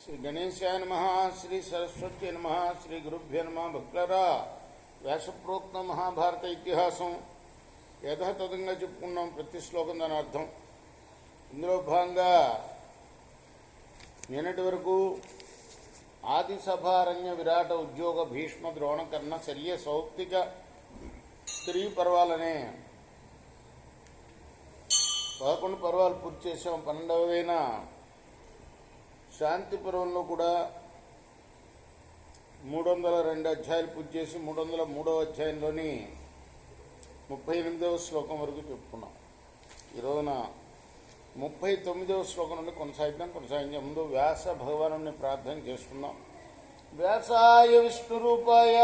శ్రీ గణేశాయ నమః, శ్రీ సరస్వతి నమః, శ్రీ గురుభ్యో నమః. భక్తులారా, వ్యాసప్రోక్త మహాభారత ఇతిహాసం యథాతథంగా చెప్పుకున్నాం. ప్రతి శ్లోకం దాని అర్థం. ఇందులో భాగంగా నిన్నటి వరకు ఆదిసభారణ్య విరాట ఉద్యోగ భీష్మ ద్రోణ కర్ణ శల్య సౌప్తిక స్త్రీ పర్వాలనే 11 పర్వాలు పూర్తి చేసాం. 12వదైన శాంతి పర్వంలో కూడా 302 అధ్యాయాలు పూర్తి చేసి 303వ అధ్యాయంలోని 38వ శ్లోకం వరకు చెప్పుకున్నాం. ఈరోజున 39వ శ్లోకం నుండి కొనసాగించే ముందు వ్యాస భగవాను ప్రార్థన చేసుకుందాం. వ్యాసాయ విష్ణురూపాయ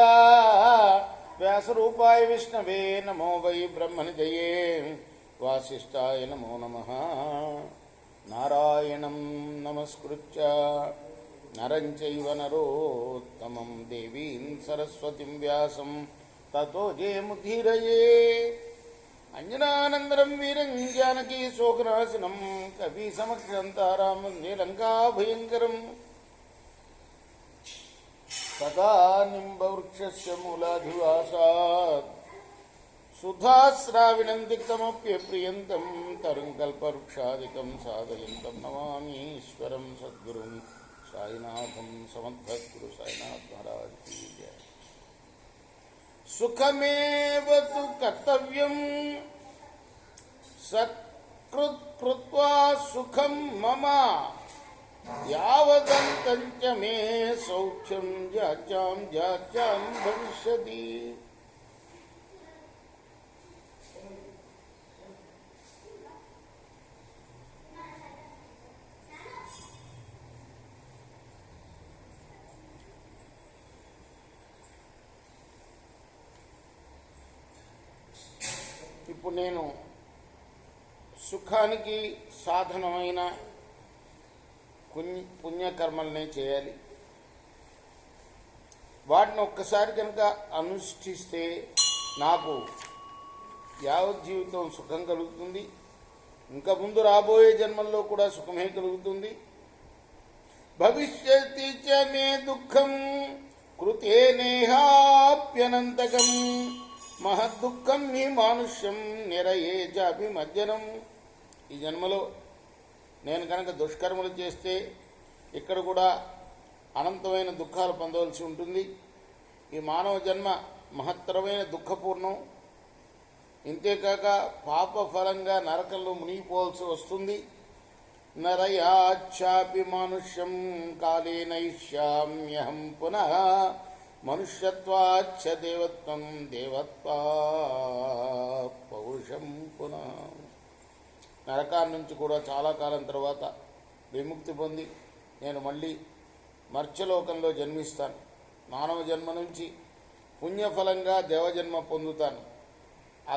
వ్యాసరూపాయ విష్ణవే నమో వై బ్రహ్మనిధయే వాసిష్ఠాయ నమో నమః. నారాయణం నమస్కృత్య నరం చైవ నరోత్తమం దేవీం సరస్వతిం వ్యాసం తతో జయముదీరయే. అంజనానందరం వీరం జానకీ శోకనాశనం కవి సమక్షంతారామం లంకాభయంకరం సదా నింబవృక్షస్య మూలాధివాసాత్ సుధాశ్రావిణం దిక్తమప్యప్రియంతం తరుం కల్పవృక్షాదికం సాధయంతం నమామీశ్వరం సద్గురుం సాయినాథం సమర్థగురు సాయినాథ్ మహారాజ్ కీ జయ. సుఖమేవ తు కర్తవ్యం సత్కృత్ కృత్వా సుఖం మమ యావదంతం చ మే సౌఖ్యం జాత్యాం జాత్యాం భవిష్యతి. ఇప్పుడు నేను సుఖానికి సాధనమైన పుణ్యకర్మలనే చేయాలి. వాటిని ఒక్కసారి కనుక అనుష్ఠిస్తే నాకు యావత్ జీవితం సుఖం కలుగుతుంది. ఇంకా ముందు రాబోయే జన్మల్లో కూడా సుఖమే కలుగుతుంది. భవిష్యతి చ మే దుఃఖం కృతే నేహాప్యనంతకం మహద్దుఃఖం మీ మానుష్యం నిరయే చాభిమజ్జనం. ఈ జన్మలో నేను కనుక దుష్కర్మలు చేస్తే ఇక్కడ కూడా అనంతమైన దుఃఖాలు పొందవలసి ఉంటుంది. ఈ మానవ జన్మ మహత్తరమైన దుఃఖపూర్ణం. ఇంతేకాక పాప ఫలంగా నరకంలో మునిగిపోవాల్సి వస్తుంది. నరయాచ్చాపి మానుష్యం కాళేనైష్యామ్యహం పునః మనుష్యత్వాచ్చ దేవత్వం దేవత్వా పౌరుషం పునః. నరకాన్ని నుంచి కూడా చాలా కాలం తర్వాత విముక్తి పొంది నేను మళ్ళీ మర్త్యలోకంలో జన్మిస్తాను. మానవ జన్మ నుంచి పుణ్యఫలంగా దేవజన్మ పొందుతాను.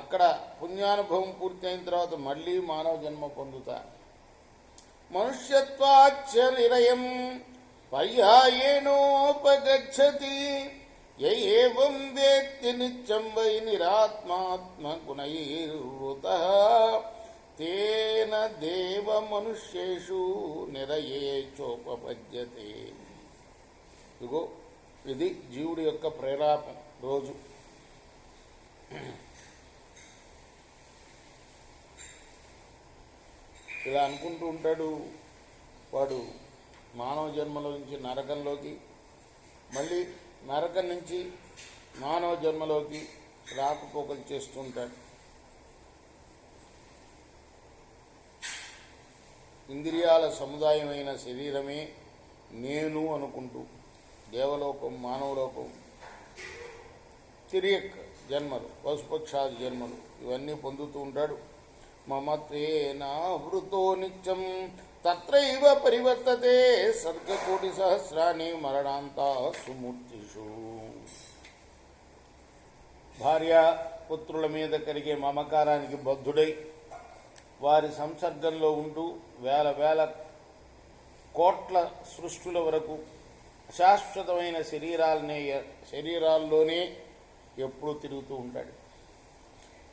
అక్కడ పుణ్యానుభవం పూర్తయిన తర్వాత మళ్ళీ మానవ జన్మ పొందుతాను. మనుష్యత్వాచ్చ నిరయం పర్యాయేనోపగచ్చతి ఏవం వేత్తి నిత్యం వై నిరాత్మాత్మగుణైర్వృతః తేన దేవ మనుష్యేషు నిరయే చోపపద్యతే. ఇదిగో ఇది జీవుడి యొక్క ప్రేరాపం. రోజు ఇలా అనుకుంటూ ఉంటాడు. వాడు మానవ జన్మలో నుంచి నరకంలోకి, మళ్ళీ నరకం నుంచి మానవ జన్మలోకి రాకపోకలు చేస్తుంటాడు. ఇంద్రియాల సముదాయమైన శరీరమే నేను అనుకుంటూ దేవలోకం, మానవలోకం, తిరియక్ జన్మలు, పశుపక్షాది జన్మలు ఇవన్నీ పొందుతూ ఉంటాడు. మమత్వేనావృతో నిత్యం తత్రైవ పరివర్తతే సర్గకోటి సహస్రాన్ని మరణాంతా సుమూర్తిషు. భార్య పుత్రుల మీద కలిగే మమకారానికి బద్ధుడై వారి సంసర్గంలో ఉంటూ వేల వేల కోట్ల సృష్టుల వరకు శాశ్వతమైన శరీరాల్లోనే ఎప్పుడూ తిరుగుతూ ఉంటాడు.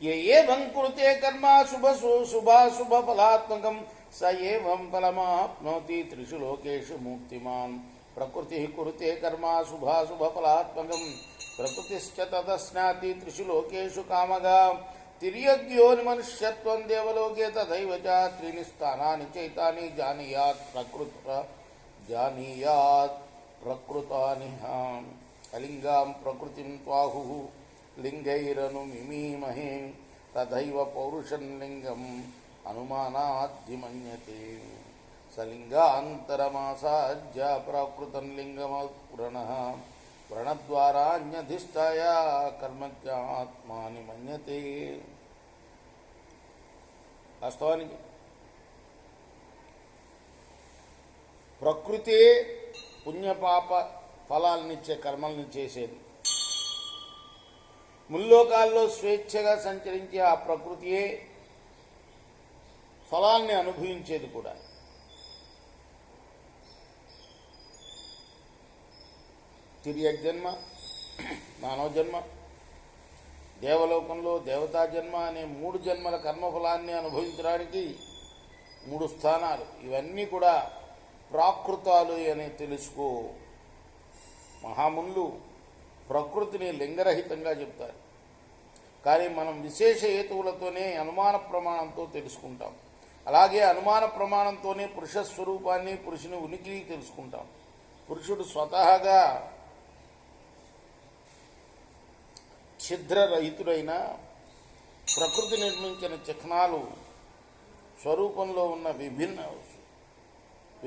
ఏ వంకృతే కర్మ శుభాశుభ ఫలాత్మకం స ఏవం ఫలమాప్నోతి త్రిషు లోకేషు ముక్తిమాన్ ప్రకృతి కురుతే కర్మ శుభాశుభఫలాత్మకం ప్రకృతిశ్చ తదస్నాతి త్రిషు లోకేషు కామగా తిర్యగ్యోని మనుష్యత్వం దేవలోకే తథైవ చ త్రీని స్థానాని చైతాని జానీయాత్ ప్రకృతాని అలింగాం ప్రకృతిం త్వాహు లింగైరను మిమీమహే తథైవ పౌరుషం లింగం అనుమానాద్ధిమన్యతే సలింగాంతరమాసాజ్య ప్రాకృతం వ్రణద్వారాన్యధిష్టాయ కర్మజ్ఞాత్మాని మన్యతే. వాస్తవానికి ప్రకృతే పుణ్యపాప ఫలాలనిచ్చే కర్మల్ని చేసేది. ముల్లోకాల్లో స్వేచ్ఛగా సంచరించే ఆ ప్రకృతియే ఫలాల్ని అనుభవించేది కూడా. తిర్యజన్మ, మానవ జన్మ, దేవలోకంలో దేవతా జన్మ అనే 3 జన్మల కర్మఫలాన్ని అనుభవించడానికి 3 స్థానాలు. ఇవన్నీ కూడా ప్రాకృతాలు అని తెలుసుకో. మహామునులు ప్రకృతిని లింగరహితంగా చెప్తారు, కానీ మనం విశేష హేతువులతోనే అనుమాన ప్రమాణంతో తెలుసుకుంటాం. అలాగే అనుమాన ప్రమాణంతోనే పురుష స్వరూపాన్ని, పురుషుని ఉనికిని తెలుసుకుంటాం. పురుషుడు స్వతహాగా ఛిద్రరహితుడైన ప్రకృతి నిర్మించిన చిహ్నాలు స్వరూపంలో ఉన్న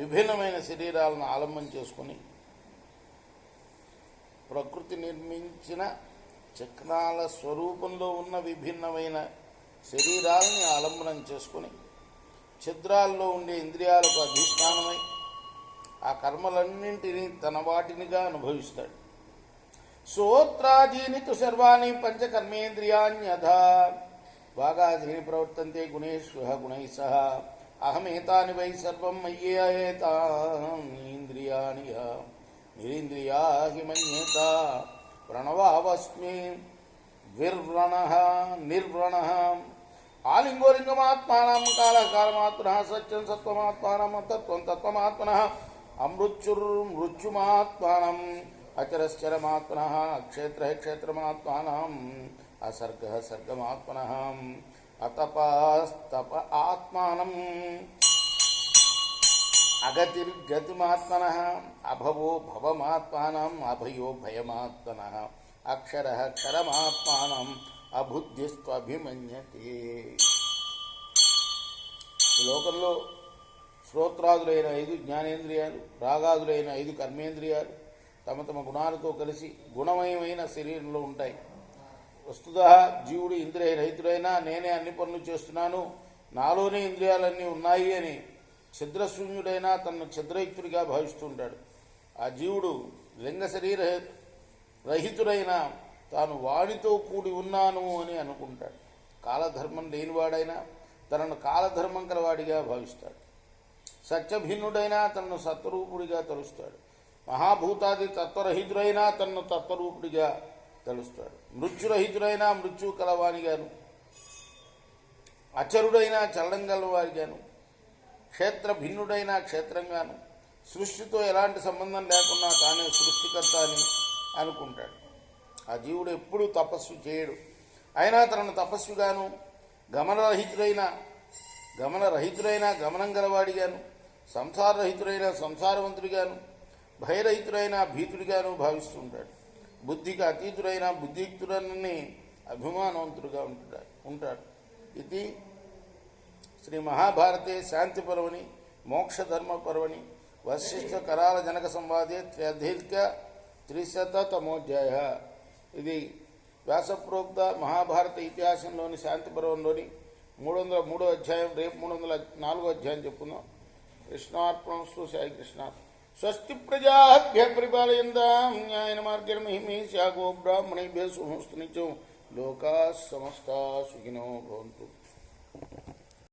విభిన్నమైన శరీరాలను ఆలంబనం చేసుకుని, ప్రకృతి నిర్మించిన చిహ్నాల స్వరూపంలో ఉన్న విభిన్నమైన శరీరాలని ఆలంబనం చేసుకుని ఛిద్రాల్లో ఉండే ఇంద్రియాలకు అధిష్టానమై ఆ కర్మలన్నింటినీ తన వాటినిగా అనుభవిస్తాడు. శ్రోత్రాదీని తు సర్వాణి పంచకర్మేంద్రియాణ్యథా భాగాదీని ప్రవర్తంతే గుణేశ్వః గుణైః సహ అహమేతాని వై సర్వం మయ్యేతానీంద్రియాణి నిరింద్రియా హి మన్యేత ప్రణవావస్మి నిర్వ్రణః ఆలింగోలింగమాత్మానం కాలకాలమాత్మనః సత్యం సత్వమాత్మానం తత్వం తత్వమాత్మనః అమృత్యుర్మృత్యుమాత్మానం అచరశ్చరమాత్మనః అక్షేత్రః క్షేత్రమాత్మానం అసర్గః సర్గమాత్మనః అతపస్తప ఆత్మానం అగతిర్గతిమాత్మనః అభవో భవమాత్మానం అభయో భయమాత్మనః అక్షరః క్షరమాత్మానం అబుద్ధిస్త్వభిమన్యతే. ఈ లోకంలో శ్రోత్రాదులైన 5 జ్ఞానేంద్రియాలు, రాగాదులైన 5 కర్మేంద్రియాలు తమ తమ గుణాలతో కలిసి గుణమయమైన శరీరంలో ఉంటాయి. వస్తుతః జీవుడు ఇంద్రియ రహితుడైనా నేనే అన్ని పనులు చేస్తున్నాను, నాలోనే ఇంద్రియాలన్నీ ఉన్నాయి అని ఛిద్రశూన్యుడైనా తనను ఛిద్రయుక్తుడిగా భావిస్తుంటాడు. ఆ జీవుడు లింగ శరీర రహితుడైన తాను వాడితో కూడి ఉన్నాను అని అనుకుంటాడు. కాలధర్మం లేనివాడైనా తనను కాలధర్మం కలవాడిగా భావిస్తాడు. సత్యభిన్నుడైనా తనను సత్వరూపుడిగా తలుస్తాడు. మహాభూతాది తత్వరహితుడైనా తనను తత్వరూపుడిగా తలుస్తాడు. మృత్యురహితుడైనా మృత్యు కలవానిగాను, అచరుడైనా చలనం గలవారిగాను, క్షేత్ర భిన్నుడైనా క్షేత్రంగాను, సృష్టితో ఎలాంటి సంబంధం లేకుండా తానే సృష్టికర్త అని అనుకుంటాడు. ఆ జీవుడు ఎప్పుడూ తపస్సు చేయడు. అయినా తనను తపస్సుగాను, గమనరహితుడైన గమనం గలవాడిగాను, సంసారరహితుడైన సంసారవంతుడిగాను, భయరహితుడైన భీతుడిగాను భావిస్తుంటాడు. బుద్ధికి అతీతుడైన బుద్ధియుక్తుడని అభిమానవంతుడుగా ఉంటాడు. ఇది శ్రీ మహాభారతే శాంతి పర్వణి మోక్షధర్మ పర్వణి వశిష్ఠ కరాల జనక సంవాదే త్ర్యధిక 300తమోధ్యాయ. ఇది వ్యాసప్రోక్త మహాభారత ఇతిహాసంలోని శాంతి పర్వంలోని 303వ అధ్యాయం. రేపు 304వ అధ్యాయం చెప్పుకుందాం. కృష్ణార్పణస్తు. సాయి కృష్ణ. స్వస్తి ప్రజాభ్య పరిపాలయంతాం న్యాయేన మార్గేణ మహిమేషా గో బ్రాహ్మణేభ్యः శుభమస్తు నిత్యం. లోకాः సమస్తాः సుఖినో భవంతు.